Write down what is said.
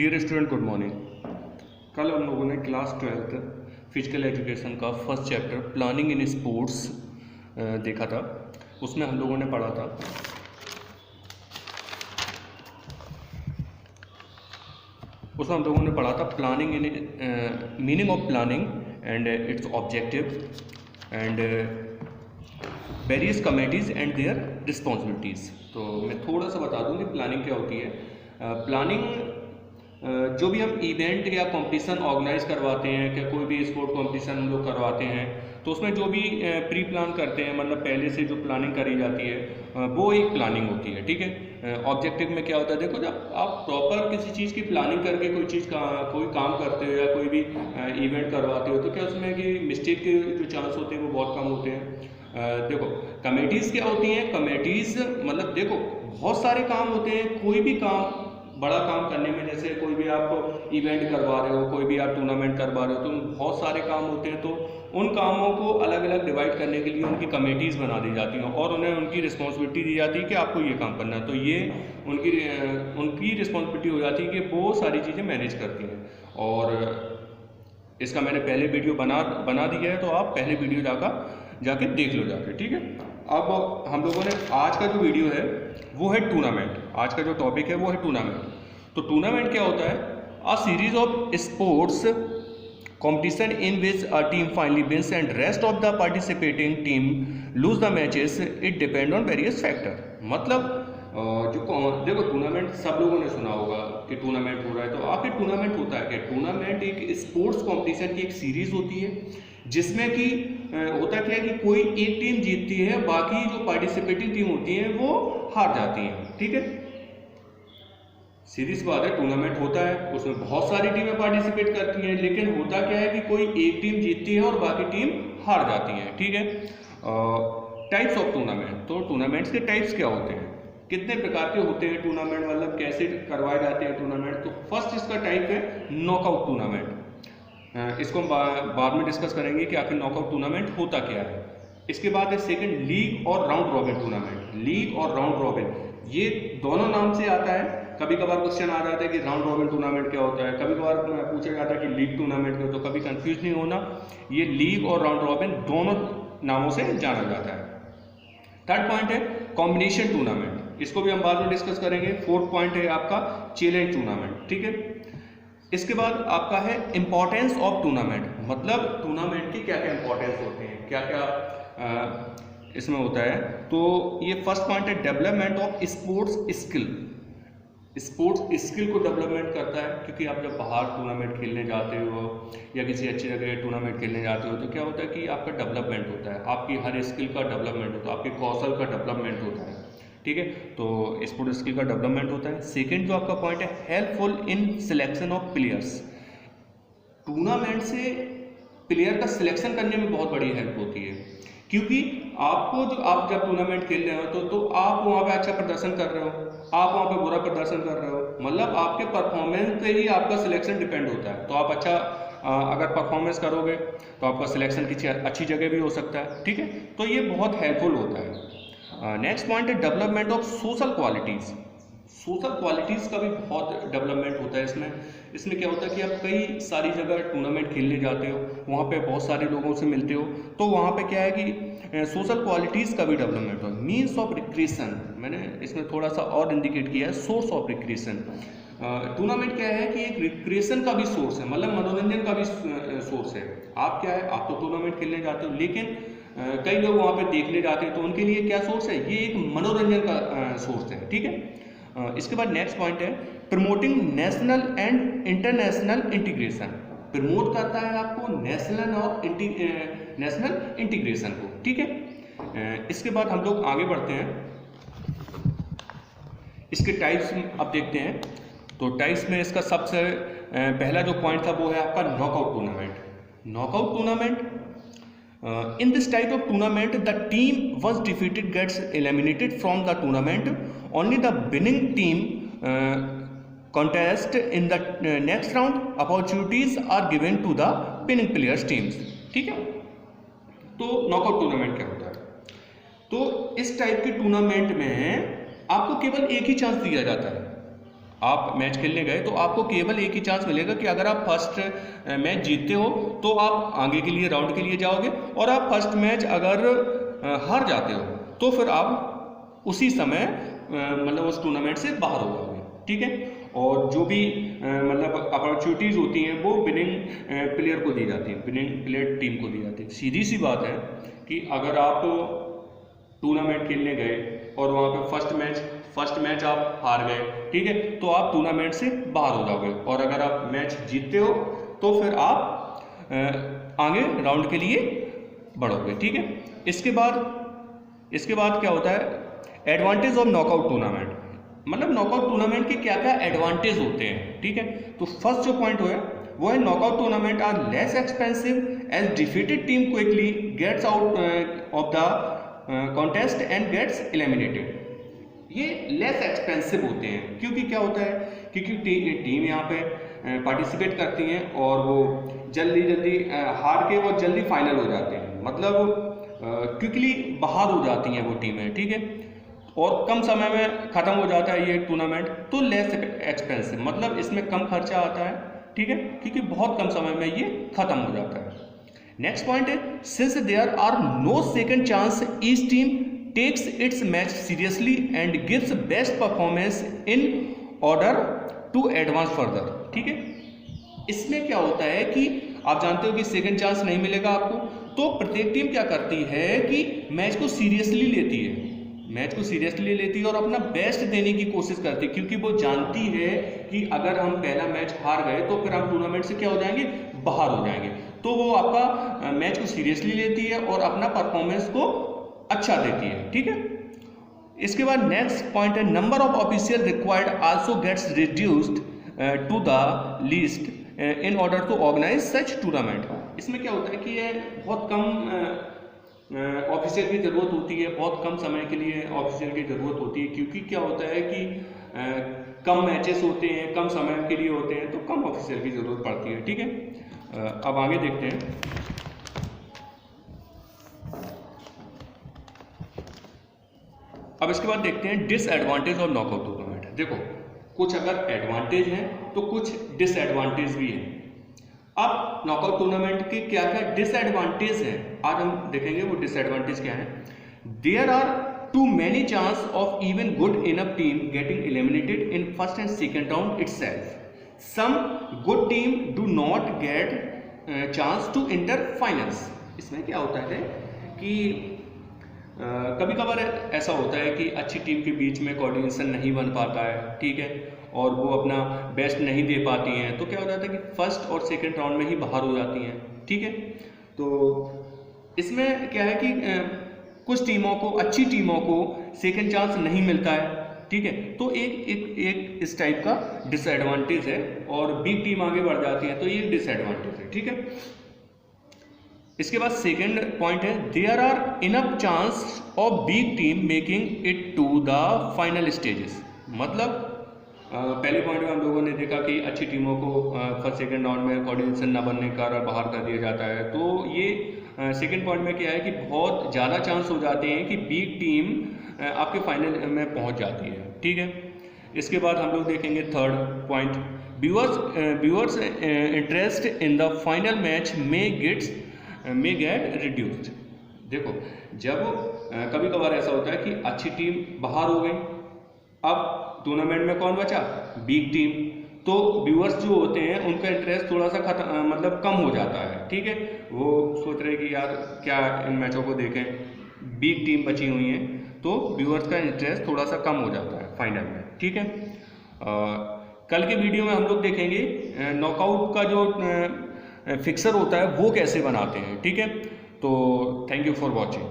Dear student, good morning. कल हम लोगों ने क्लास 12th फिजिकल एजुकेशन का first chapter planning in sports देखा था। उसमें हम लोगों ने पढ़ा था planning in meaning of planning and its objective and various committees and their responsibilities. तो मैं थोड़ा सा बता दूं कि प्लानिंग क्या होती है। प्लानिंग जो भी हम इवेंट या कंपटीशन ऑर्गेनाइज करवाते हैं, क्या कोई भी स्पोर्ट कंपटीशन हम लोग करवाते हैं, तो उसमें जो भी प्री प्लान करते हैं, मतलब पहले से जो प्लानिंग करी जाती है वो एक प्लानिंग होती है। ठीक है। ऑब्जेक्टिव में क्या होता है, देखो जब आप प्रॉपर किसी चीज़ की प्लानिंग करके कोई काम करते हो या कोई भी इवेंट करवाते हो, तो क्या उसमें कि मिस्टेक के जो चांस होते हैं वो बहुत कम होते हैं। देखो कमेटीज़ क्या होती हैं। कमेटीज़ मतलब देखो बहुत सारे काम होते हैं। कोई भी काम बड़ा काम करने में, जैसे कोई भी आप इवेंट करवा रहे हो, कोई भी आप टूर्नामेंट करवा रहे हो, तो बहुत सारे काम होते हैं। तो उन कामों को अलग अलग डिवाइड करने के लिए उनकी कमेटीज़ बना दी जाती हैं और उन्हें उनकी रिस्पॉन्सिबिलिटी दी जाती है कि आपको ये काम करना है। तो ये उनकी रिस्पॉन्सिबिलिटी हो जाती है कि वो सारी चीज़ें मैनेज करती हैं। और इसका मैंने पहले वीडियो बना दिया है, तो आप पहले वीडियो जाके देख लो जाके। ठीक है। अब हम लोगों ने आज का जो वीडियो है वो है टूर्नामेंट। आज का जो टॉपिक है वो है टूर्नामेंट। तो टूर्नामेंट क्या होता है? A series of sports competition in which a team finally wins and rest of the participating team lose the matches. It depend on various factor। मतलब देखो टूर्नामेंट सब लोगों ने सुना होगा कि टूर्नामेंट हो रहा है। तो आखिर टूर्नामेंट होता है क्या? टूर्नामेंट एक स्पोर्ट्स कंपटीशन की एक सीरीज होती है जिसमें कि होता क्या है कि कोई एक टीम जीतती है, बाकी जो पार्टिसिपेटिंग टीम होती है वो हार जाती है। ठीक है। सीरीज बात है, टूर्नामेंट होता है, उसमें बहुत सारी टीमें पार्टिसिपेट करती हैं, लेकिन होता क्या है कि कोई एक टीम जीतती है और बाकी टीम हार जाती है। ठीक है। Types of tournament. तो टूर्नामेंट्स के टाइप्स क्या होते हैं, कितने प्रकार के होते हैं टूर्नामेंट, मतलब कैसे करवाए जाते हैं टूर्नामेंट। तो फर्स्ट इसका टाइप है नॉकआउट टूर्नामेंट। इसको हम बाद में डिस्कस करेंगे कि आखिर नॉकआउट टूर्नामेंट होता क्या है। इसके बाद है सेकंड लीग और राउंड रॉबिन टूर्नामेंट। लीग और राउंड रॉबिन ये दोनों नाम से आता है। कभी कभार क्वेश्चन आ जाता है कि राउंड रॉबिन टूर्नामेंट क्या होता है, कभी कभार पूछा जाता है कि लीग टूर्नामेंट क्या। तो कभी कंफ्यूज नहीं होना, ये लीग और राउंड रॉबिन दोनों नामों से जाना जाता है। थर्ड पॉइंट है कॉम्बिनेशन टूर्नामेंट। इसको भी हम बाद में डिस्कस करेंगे। फोर्थ पॉइंट है आपका चैलेंज टूर्नामेंट। ठीक है। इसके बाद आपका है इंपॉर्टेंस ऑफ टूर्नामेंट। मतलब टूर्नामेंट की क्या क्या इंपॉर्टेंस होते हैं, क्या क्या इसमें होता है। तो ये फर्स्ट पॉइंट है development of sports skill. Sports skill को डेवलपमेंट करता है, क्योंकि आप जब बाहर टूर्नामेंट खेलने जाते हो या किसी अच्छी जगह टूर्नामेंट खेलने जाते हो, तो क्या होता है कि आपका डेवलपमेंट होता है, आपकी हर स्किल का डेवलपमेंट होता है, आपके कौशल का डेवलपमेंट होता है। ठीक है। तो स्पोर्ट्स स्किल का डेवलपमेंट होता है। सेकेंड जो आपका पॉइंट है helpful in selection of players. Tournament से प्लेयर का सिलेक्शन करने में बहुत बड़ी हेल्प होती है, क्योंकि आप जब टूर्नामेंट खेल रहे हो तो आप वहाँ पे अच्छा प्रदर्शन कर रहे हो, आप वहाँ पे बुरा प्रदर्शन कर रहे हो, मतलब आपके परफॉर्मेंस पे ही आपका सिलेक्शन डिपेंड होता है। तो आप अच्छा अगर परफॉर्मेंस करोगे तो आपका सिलेक्शन किसी अच्छी जगह भी हो सकता है। ठीक है। तो ये बहुत हेल्पफुल होता है। नेक्स्ट पॉइंट है development of social qualities. Social qualities का भी बहुत डेवलपमेंट होता है इसमें क्या होता है कि आप कई सारी जगह टूर्नामेंट खेलने जाते हो, वहाँ पे बहुत सारे लोगों से मिलते हो, तो वहाँ पे क्या है कि सोशल क्वालिटीज़ का भी डेवलपमेंट होता है। मीन्स ऑफ रिक्रिएशन मैंने इसमें थोड़ा सा और इंडिकेट किया है, सोर्स ऑफ रिक्रिएशन। टूर्नामेंट क्या है कि एक रिक्रिएशन का भी सोर्स है, मतलब मनोरंजन का भी सोर्स है। आप क्या है, आप तो टूर्नामेंट खेलने जाते हो, लेकिन कई लोग वहाँ पे देखने जाते हैं, तो उनके लिए क्या सोर्स है, ये एक मनोरंजन का सोर्स है। ठीक है। इसके बाद नेक्स्ट पॉइंट है promoting national and international integration. Promote करता है आपको नेशनल और नेशनल इंटीग्रेशन को। ठीक है। इसके बाद हम लोग आगे बढ़ते हैं, इसके टाइप्स अब देखते हैं। तो टाइप्स में इसका सबसे पहला जो पॉइंट था वो है आपका knockout tournament. Knockout tournament in this type of tournament the team once defeated gets eliminated from the tournament. Only the winning team contest in the next round. Opportunities are given to the winning players teams. ठीक है। तो knockout tournament क्या होता है? तो इस type के tournament में आपको केवल एक ही चांस दिया जाता है। आप मैच खेलने गए तो आपको केवल एक ही चांस मिलेगा कि अगर आप फर्स्ट मैच जीतते हो तो आप आगे के लिए राउंड के लिए जाओगे, और आप फर्स्ट मैच अगर हार जाते हो तो फिर आप उसी समय मतलब उस टूर्नामेंट से बाहर हो जाओगे, ठीक है। और जो भी मतलब अपॉर्चुनिटीज़ होती हैं वो विनिंग प्लेयर को दी जाती हैं, विनिंग प्लेयर टीम को दी जाती है। सीधी सी बात है कि अगर आप टूर्नामेंट खेलने गए और वहाँ पे फर्स्ट मैच आप हार गए, ठीक है, तो आप टूर्नामेंट से बाहर हो जाओगे, और अगर आप मैच जीतते हो तो फिर आप आगे राउंड के लिए बढ़ोगे, ठीक है। इसके बाद क्या होता है, एडवांटेज ऑफ नॉकआउट टूर्नामेंट, मतलब नॉकआउट टूर्नामेंट के क्या क्या एडवांटेज होते हैं, ठीक है। तो फर्स्ट जो पॉइंट वो है knockout tournament are less expensive as defeated team quickly gets out of the contest and gets eliminated. ये लेस एक्सपेंसिव होते हैं क्योंकि क्या होता है, क्योंकि टीम यहाँ पे पार्टिसिपेट करती हैं और वो जल्दी हार के वो जल्दी फाइनल हो जाते हैं, मतलब क्विकली बाहर हो जाती हैं वो टीमें, ठीक है, और कम समय में ख़त्म हो जाता है ये टूर्नामेंट। तो लेस एक्सपेंसिव मतलब इसमें कम खर्चा आता है, ठीक है, क्योंकि बहुत कम समय में ये ख़त्म हो जाता है। नेक्स्ट पॉइंट है, since there are no second chance each team takes its match seriously and gives best performance in order to advance further, ठीक है। इसमें क्या होता है कि आप जानते हो कि सेकंड चांस नहीं मिलेगा आपको, तो प्रत्येक टीम क्या करती है कि मैच को सीरियसली लेती है और अपना बेस्ट देने की कोशिश करती है, क्योंकि वो जानती है कि अगर हम पहला मैच हार गए तो फिर हम टूर्नामेंट से क्या हो जाएंगे, बाहर हो जाएंगे। तो वो आपका मैच को सीरियसली लेती है और अपना परफॉर्मेंस को अच्छा देती है, ठीक है। इसके बाद नेक्स्ट पॉइंट है, number of official required also gets reduced to the least in order to organise such tournament. इसमें क्या होता है कि ये बहुत कम ऑफिशियल की ज़रूरत होती है, बहुत कम समय के लिए ऑफिशियल की ज़रूरत होती है, क्योंकि क्या होता है कि कम मैचेस होते हैं, कम समय के लिए होते हैं, तो कम ऑफिशियल की ज़रूरत पड़ती है, ठीक है। अब आगे देखते हैं। अब इसके बाद देखते हैं डिसएडवांटेज ऑफ नॉकआउट टूर्नामेंट। देखो, कुछ अगर एडवांटेज हैं तो कुछ डिसएडवांटेज भी हैं। अब नॉकआउट टूर्नामेंट के क्या क्या डिसएडवांटेज हैं आज हम देखेंगे, वो डिसएडवांटेज क्या है। There are too many chance of even good enough team getting eliminated in first and second round itself. Some good team do not get chance to enter finals. इसमें क्या होता है कि कभी कभार ऐसा होता है कि अच्छी टीम के बीच में कोऑर्डिनेशन नहीं बन पाता है, ठीक है, और वो अपना बेस्ट नहीं दे पाती हैं, तो क्या हो जाता है कि फर्स्ट और सेकंड राउंड में ही बाहर हो जाती हैं, ठीक है। तो इसमें क्या है कि कुछ टीमों को, अच्छी टीमों को सेकंड चांस नहीं मिलता है, ठीक है। तो एक इस टाइप का डिसएडवांटेज है, और बिग टीम आगे बढ़ जाती है तो ये डिसएडवांटेज है, ठीक है। इसके बाद सेकंड पॉइंट है, there are enough chance of big team making it to the final stages. मतलब पहले पॉइंट में हम लोगों ने देखा कि अच्छी टीमों को फर्स्ट सेकंड राउंड में कोऑर्डिनेशन न बनने के कारण बाहर कर दिया जाता है, तो ये सेकंड पॉइंट में क्या है कि बहुत ज़्यादा चांस हो जाते हैं कि बिग टीम आपके फाइनल में पहुंच जाती है, ठीक है। इसके बाद हम लोग देखेंगे third point, viewers interest in the final match may gate reduced. देखो, जब कभी कभार ऐसा होता है कि अच्छी टीम बाहर हो गई, अब टूर्नामेंट में कौन बचा, बिग टीम, तो व्यूअर्स जो होते हैं उनका इंटरेस्ट थोड़ा सा मतलब कम हो जाता है, ठीक है। वो सोच रहे कि यार क्या इन मैचों को देखें, बिग टीम बची हुई हैं, तो व्यूअर्स का इंटरेस्ट थोड़ा सा कम हो जाता है फाइनल में, ठीक है। कल के वीडियो में हम लोग देखेंगे नॉकआउट का जो फिक्सर होता है वो कैसे बनाते हैं, ठीक है। तो थैंक यू फॉर वॉचिंग।